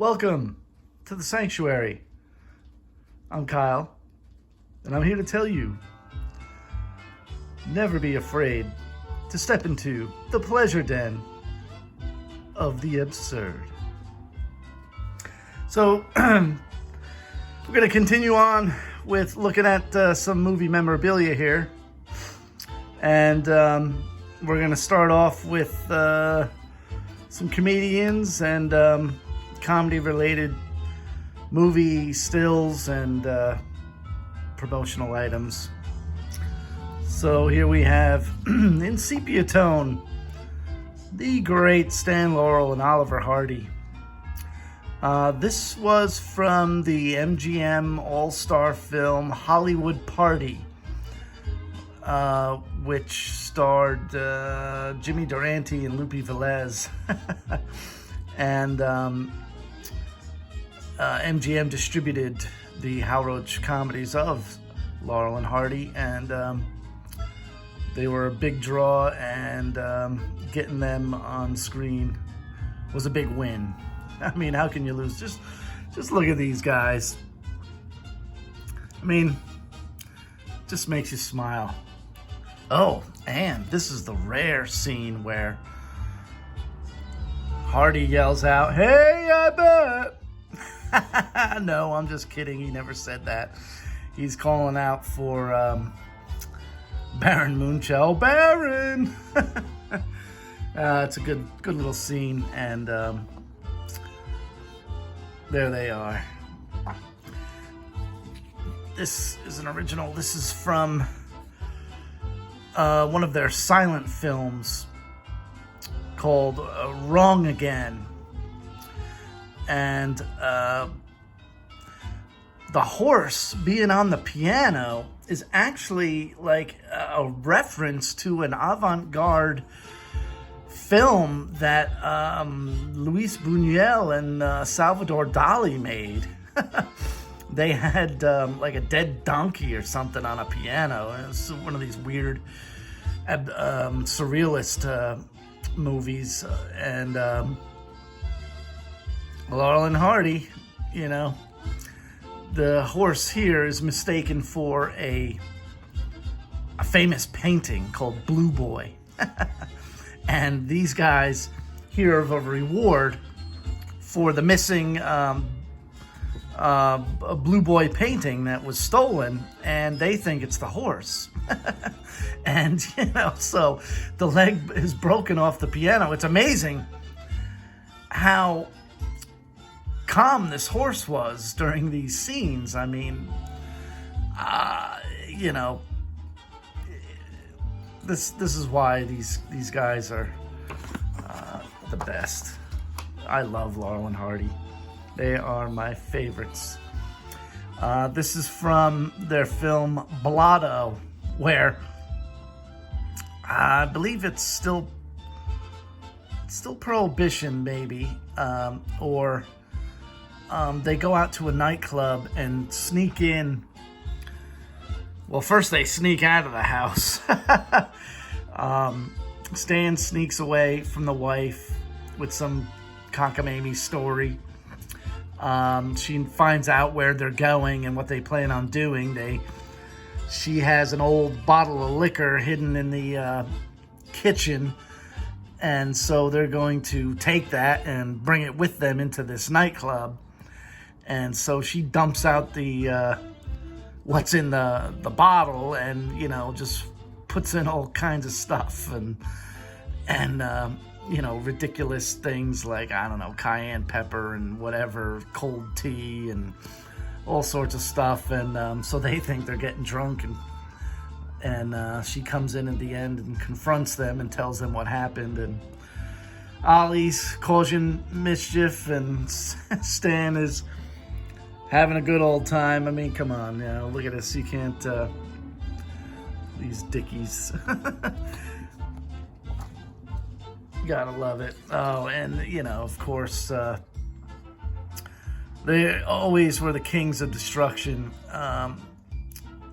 Welcome to the sanctuary. I'm Kyle, and I'm here to tell you, never be afraid to step into the pleasure den of the absurd. So, we're going to continue on with looking at some movie memorabilia here. And we're going to start off with some comedians and comedy-related movie stills and promotional items. So here we have, in sepia tone, the great Stan Laurel and Oliver Hardy. This was from the MGM All-Star film Hollywood Party, which starred Jimmy Durante and Lupe Velez. And MGM distributed the Hal Roach comedies of Laurel and Hardy, and they were a big draw, and getting them on screen was a big win. I mean, how can you lose? Just look at these guys. I mean, just makes you smile. Oh, and this is the rare scene where Hardy yells out, "Hey, I bet!" No, I'm just kidding. He never said that. He's calling out for Baron Munchausen. Baron! It's a good little scene, and there they are. This is an original. This is from one of their silent films called Wrong Again. And the horse being on the piano is actually like a reference to an avant-garde film that Luis Buñuel and Salvador Dali made. They had like a dead donkey or something on a piano. It was one of these weird surrealist movies. And Laurel and Hardy, you know, the horse here is mistaken for a famous painting called Blue Boy. And these guys hear of a reward for the missing a Blue Boy painting that was stolen, and they think it's the horse. And, you know, so the leg is broken off the piano. It's amazing how calm this horse was during these scenes. I mean, you know, this is why these guys are the best. I love Laurel and Hardy. They are my favorites. This is from their film Blotto, where I believe it's still Prohibition, maybe, or they go out to a nightclub and sneak in. Well, first they sneak out of the house. Stan sneaks away from the wife with some cockamamie story. She finds out where they're going and what they plan on doing. She has an old bottle of liquor hidden in the kitchen, and so they're going to take that and bring it with them into this nightclub. And so she dumps out the what's in the bottle, and, you know, just puts in all kinds of stuff and you know, ridiculous things like, I don't know, cayenne pepper and whatever, cold tea and all sorts of stuff. And so they think they're getting drunk, and she comes in at the end and confronts them and tells them what happened. And Ollie's causing mischief, and Stan is having a good old time. I mean, come on, you know, look at this. You can't, these dickies. Gotta love it. Oh, and, you know, of course, they always were the kings of destruction.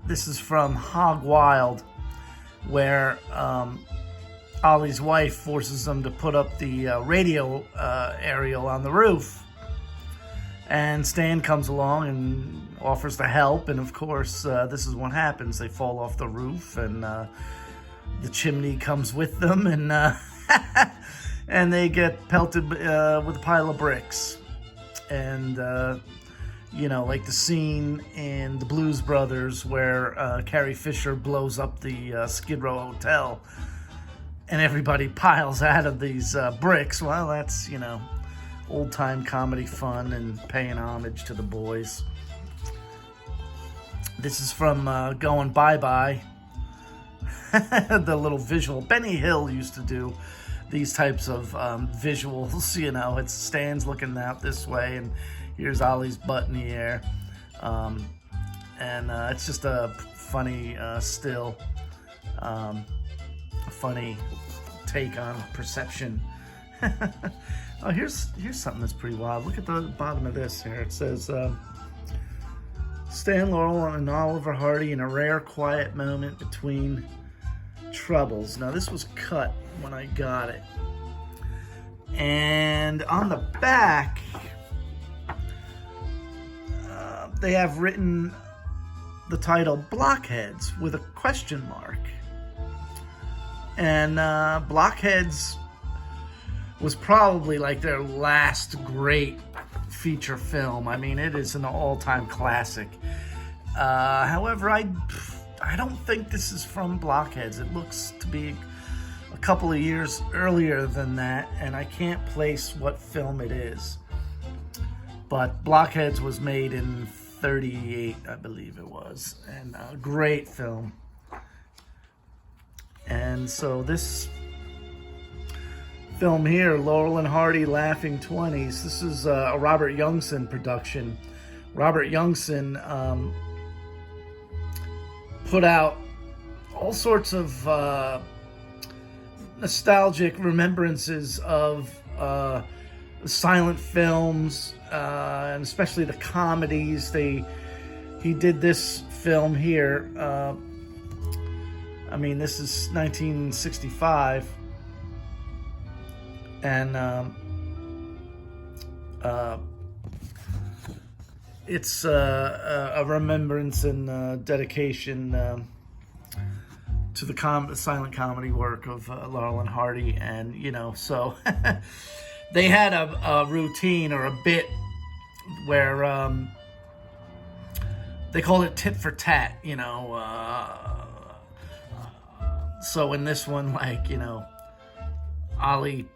This is from Hog Wild, where Ollie's wife forces them to put up the radio aerial on the roof. And Stan comes along and offers to help, and of course, this is what happens. They fall off the roof, and the chimney comes with them, and and they get pelted with a pile of bricks. And, you know, like the scene in the Blues Brothers where Carrie Fisher blows up the Skid Row Hotel, and everybody piles out of these bricks. Well, that's, you know, old-time comedy fun and paying homage to the boys. This is from Going Bye-Bye. The little visual. Benny Hill used to do these types of visuals, you know. It stands looking out this way, and here's Ollie's butt in the air. And it's just a funny still, a funny take on perception. Oh, here's something that's pretty wild. Look at the bottom of this here. It says, Stan Laurel and Oliver Hardy in a rare quiet moment between troubles. Now, this was cut when I got it. And on the back, they have written the title Blockheads with a question mark. And Blockheads was probably like their last great feature film. I mean, it is an all-time classic. However, I don't think this is from Blockheads. It looks to be a couple of years earlier than that, and I can't place what film it is. But Blockheads was made in 1938, I believe it was, and a great film. And so this film here, Laurel and Hardy Laughing 20s, this is a Robert Youngson production. Robert Youngson put out all sorts of nostalgic remembrances of silent films, and especially the comedies. He did this film here. I mean, this is 1965, and it's a remembrance and dedication to the silent comedy work of Laurel and Hardy. And, you know, so they had a routine or a bit where they called it tit for tat, you know. So in this one, like, you know, Ollie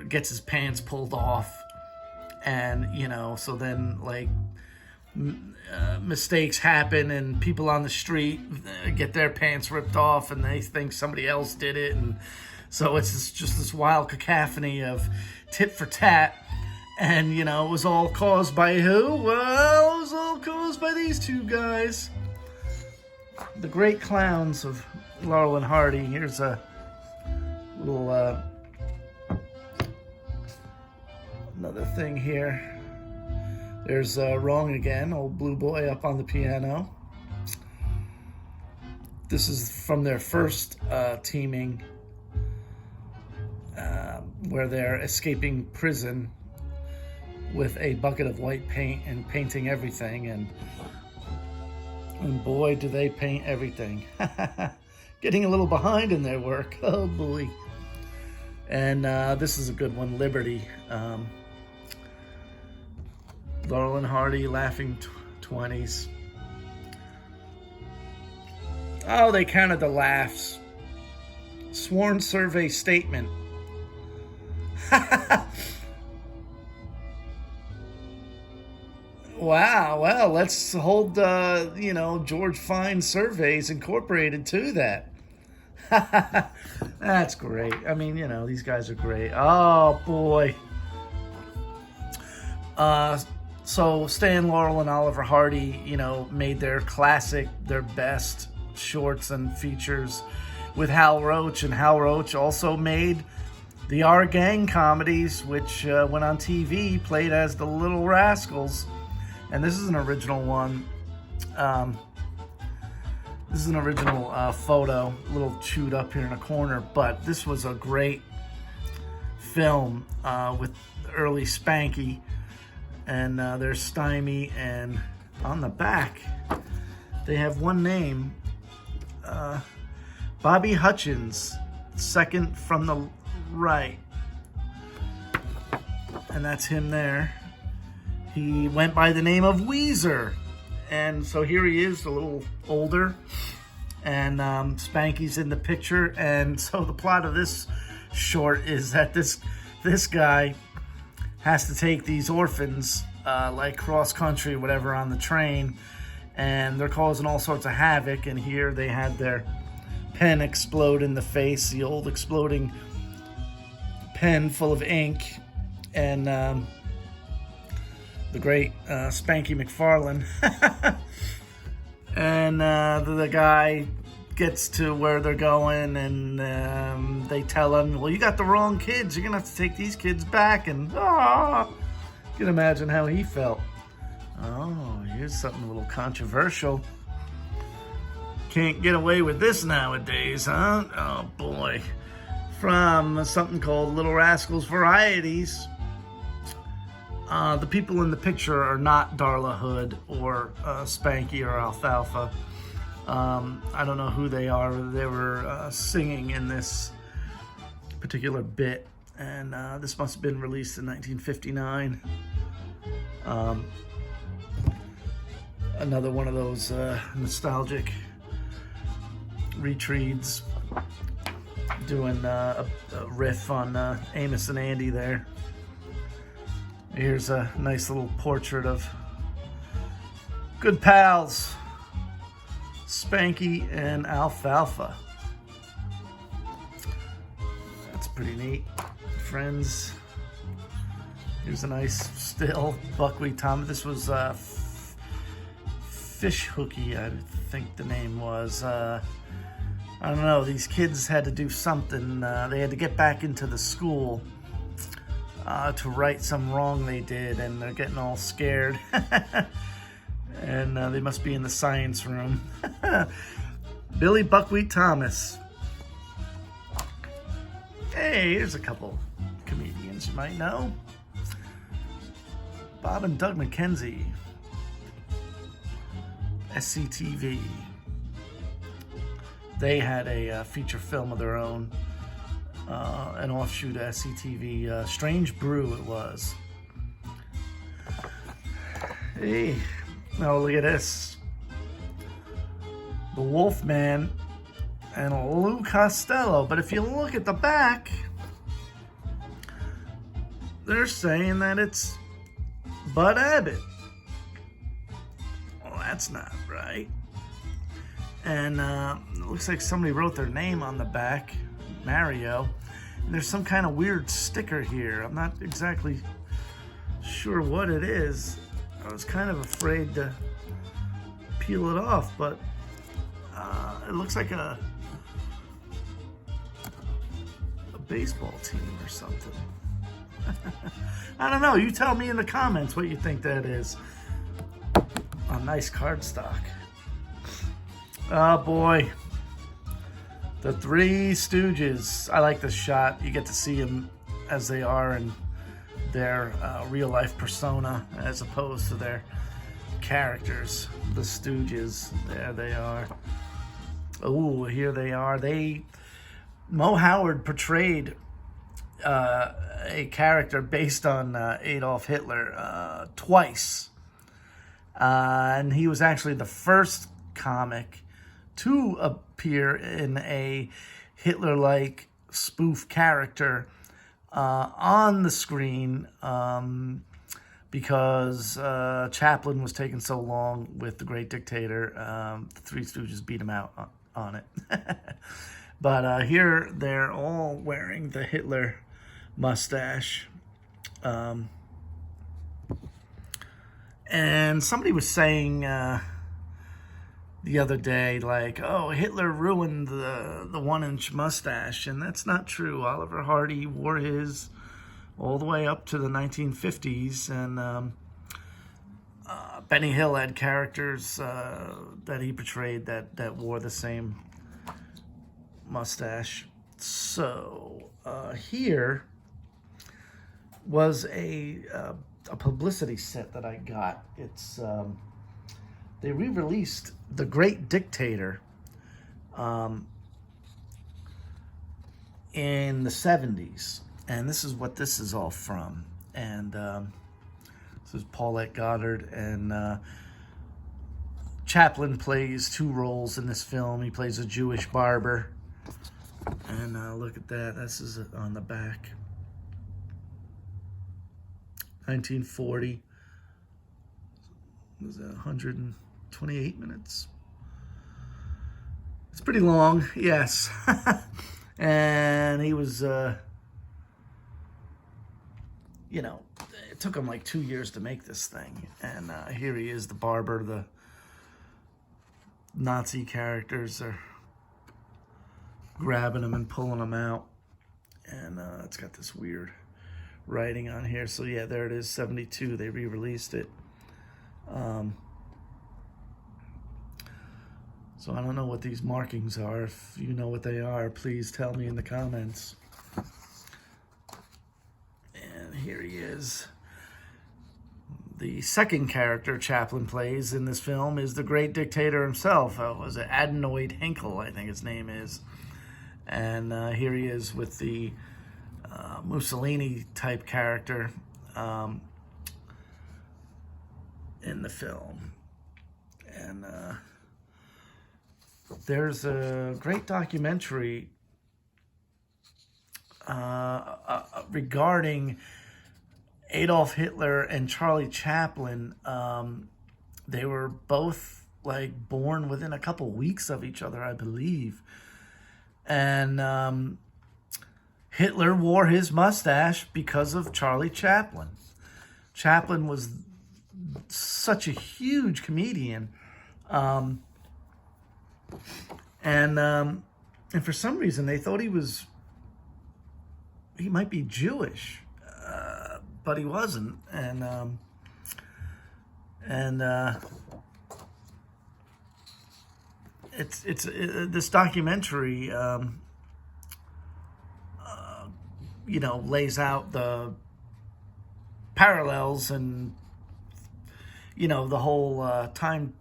gets his pants pulled off, and, you know, so then, like, mistakes happen, and people on the street get their pants ripped off, and they think somebody else did it, and so it's just this wild cacophony of tit for tat. And, you know, it was all caused by who? Well, it was all caused by these two guys, the great clowns of Laurel and Hardy. Here's a little another thing here. There's Wrong Again, old Blue Boy up on the piano. This is from their first teaming, where they're escaping prison with a bucket of white paint and painting everything, and boy, do they paint everything. Getting a little behind in their work. Oh boy. And this is a good one, Liberty. Laurel and Hardy Laughing 20s. Oh, they counted the laughs. Sworn survey statement. Wow, well, let's hold, you know, George Fine Surveys Incorporated to that. That's great. I mean, you know, these guys are great. Oh, boy. So Stan Laurel and Oliver Hardy, you know, made their classic, their best shorts and features with Hal Roach, and Hal Roach also made the Our Gang comedies, which went on TV, played as the Little Rascals. And this is an original one. This is an original photo, a little chewed up here in a corner, but this was a great film with early Spanky. And there's Stymie, and on the back, they have one name, Bobby Hutchins, second from the right. And that's him there. He went by the name of Weezer. And so here he is, a little older. And Spanky's in the picture. And so the plot of this short is that this guy has to take these orphans like cross country or whatever on the train, and they're causing all sorts of havoc. And here they had their pen explode in the face, the old exploding pen full of ink. And the great Spanky McFarlane. And the guy gets to where they're going, and they tell him, well, you got the wrong kids. You're going to have to take these kids back. And you can imagine how he felt. Oh, here's something a little controversial. Can't get away with this nowadays, huh? Oh, boy. From something called Little Rascals Varieties. The people in the picture are not Darla Hood or Spanky or Alfalfa. I don't know who they are. They were singing in this particular bit, and this must have been released in 1959. Another one of those nostalgic retreads, doing a riff on Amos and Andy there. Here's a nice little portrait of good pals, Spanky and Alfalfa. That's pretty neat. Friends. Here's a nice still. Buckwheat Thomas. This was Fish Hooky, I think the name was. I don't know. These kids had to do something. They had to get back into the school to right some wrong they did, and they're getting all scared. And they must be in the science room. Billy Buckwheat Thomas. Hey, here's a couple comedians you might know. Bob and Doug McKenzie. SCTV. They had a feature film of their own, an offshoot of SCTV. Strange Brew it was. Hey, now look at this. The Wolfman and Lou Costello. But if you look at the back, they're saying that it's Bud Abbott. Well, that's not right. And it looks like somebody wrote their name on the back, Mario. And there's some kind of weird sticker here. I'm not exactly sure what it is. I was kind of afraid to peel it off, but it looks like a baseball team or something. I don't know. You tell me in the comments what you think that is. A nice cardstock. Oh boy. The Three Stooges. I like this shot. You get to see them as they are in their real life persona as opposed to their characters. The Stooges. There they are. Oh, here they are. Mo Howard portrayed a character based on Adolf Hitler twice. And he was actually the first comic to appear in a Hitler-like spoof character on the screen because Chaplin was taking so long with The Great Dictator. The Three Stooges beat him out on it. But here they're all wearing the Hitler mustache. And somebody was saying the other day, like, oh, Hitler ruined the 1-inch mustache. And that's not true. Oliver Hardy wore his all the way up to the 1950s. And Benny Hill had characters that he portrayed that wore the same mustache. So here was a a publicity set that I got. It's they re-released The Great Dictator in the 70s, and this is what this is all from. And this is Paulette Goddard, and Chaplin plays 2 roles in this film. He plays a Jewish barber, and look at that. This is on the back. 1940. Was that 128 minutes? It's pretty long, yes. And he was, you know, it took him like 2 years to make this thing. And here he is, the barber. The Nazi characters are grabbing him and pulling him out. And it's got this weird writing on here. So yeah, there it is, 72. They re-released it. So I don't know what these markings are. If you know what they are, please tell me in the comments. And here he is. The second character Chaplin plays in this film is the great dictator himself. Was it Adenoid Hinkle, I think his name is. And here he is with the Mussolini-type character in the film. And there's a great documentary regarding Adolf Hitler and Charlie Chaplin. They were both like born within a couple weeks of each other, I believe. And Hitler wore his mustache because of Charlie Chaplin. Chaplin was such a huge comedian. And for some reason they thought he might be Jewish, but he wasn't. And this documentary, you know, lays out the parallels and, you know, the whole time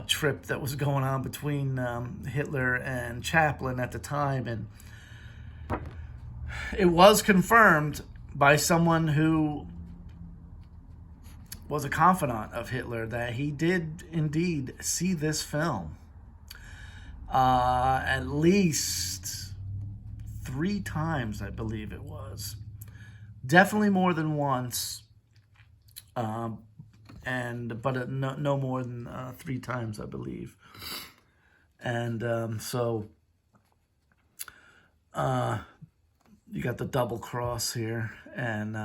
trip that was going on between Hitler and Chaplin at the time. And it was confirmed by someone who was a confidant of Hitler that he did indeed see this film at least 3 times, I believe it was. Definitely more than once. But no more than 3 times, I believe. And so you got the double cross here, and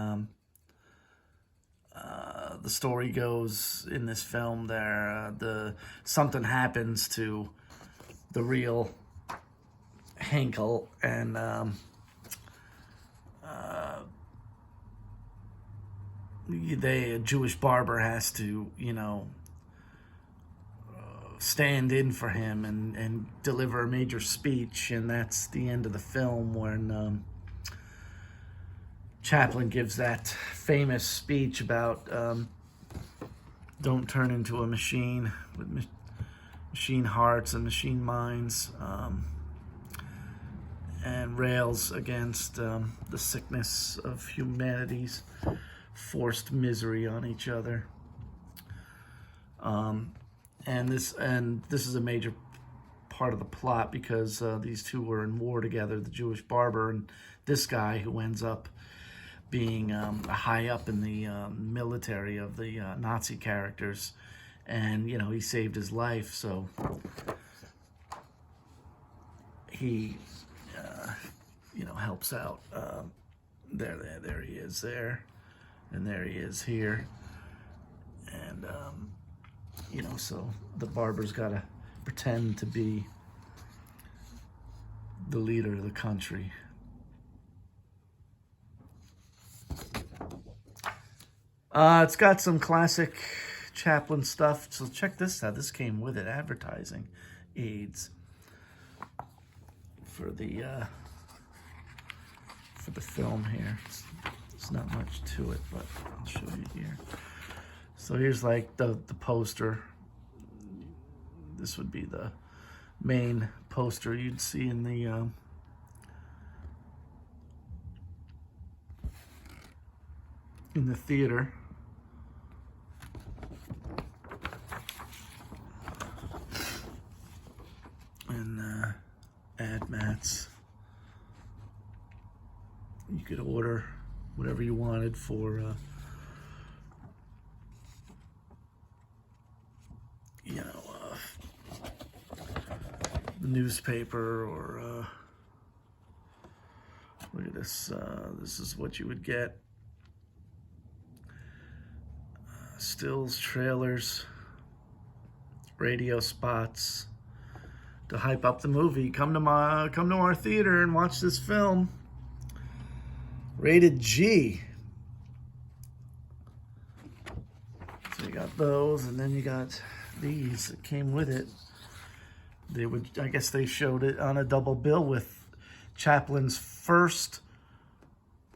the story goes in this film there, something happens to the real Henkel, and a Jewish barber has to, you know, stand in for him and deliver a major speech, and that's the end of the film when Chaplin gives that famous speech about don't turn into a machine with machine hearts and machine minds, and rails against the sickness of humanity's forced misery on each other. And this is a major part of the plot because these two were in war together, the Jewish barber and this guy who ends up being high up in the military of the Nazi characters. And, you know, he saved his life, so he, you know, helps out. There he is there, and there he is here. And, you know, so the barber's got to pretend to be the leader of the country. It's got some classic Chaplin stuff. So check this out. This came with it, advertising aids for the film here. There's not much to it, but I'll show you here. So here's like the poster. This would be the main poster you'd see in the theater. And ad mats. You could order whatever you wanted for the newspaper, or look at this. This is what you would get. Stills, trailers, radio spots to hype up the movie. Come to our theater and watch this film. Rated G. So you got those, and then you got these that came with it. I guess they showed it on a double bill with Chaplin's first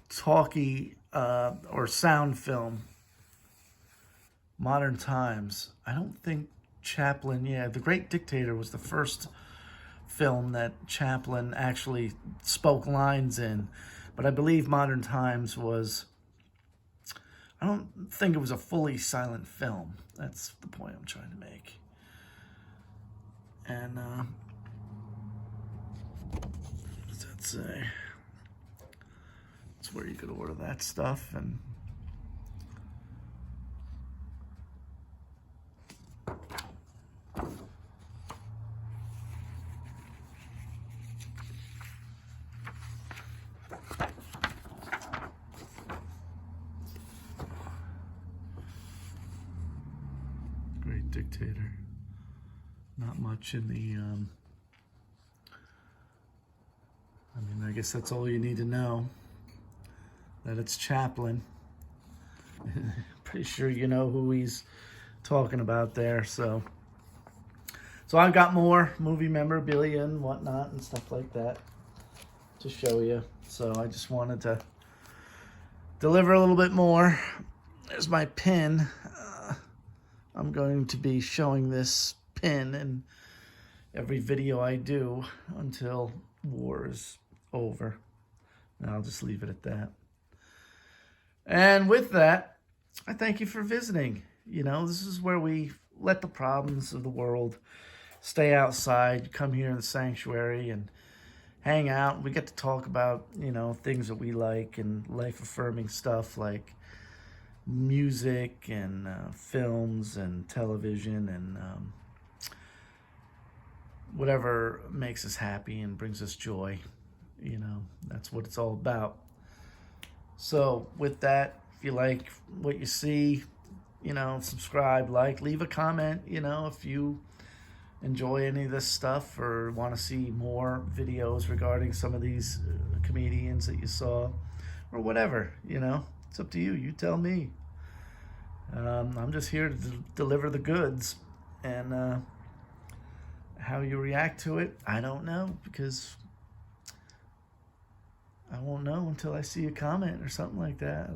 talkie or sound film, Modern Times. I don't think Chaplin, The Great Dictator was the first film that Chaplin actually spoke lines in. But I believe Modern Times was, I don't think it was a fully silent film. That's the point I'm trying to make. And, what does that say? It's where you could order that stuff. And Great Dictator. Not much in the, I guess that's all you need to know. That it's Chaplin. Pretty sure you know who he's talking about there. So I've got more movie memorabilia and whatnot and stuff like that to show you. So I just wanted to deliver a little bit more. There's my pin. I'm going to be showing this pin in every video I do until war is over. And I'll just leave it at that. And with that, I thank you for visiting. This is where we let the problems of the world stay outside, come here in the sanctuary and hang out. We get to talk about, things that we like and life-affirming stuff like music and films and television and whatever makes us happy and brings us joy. That's what it's all about. So with that, if you like what you see, subscribe, leave a comment, if you enjoy any of this stuff or want to see more videos regarding some of these comedians that you saw or whatever, it's up to you. You tell me. I'm just here to deliver the goods, and how you react to it, I don't know, because I won't know until I see a comment or something like that.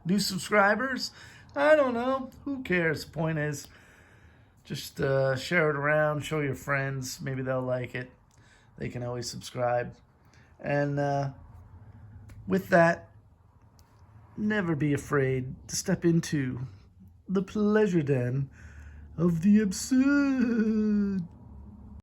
New subscribers, I don't know. Who cares? The point is, just share it around, show your friends. Maybe they'll like it. They can always subscribe. And with that, never be afraid to step into the pleasure den of the absurd.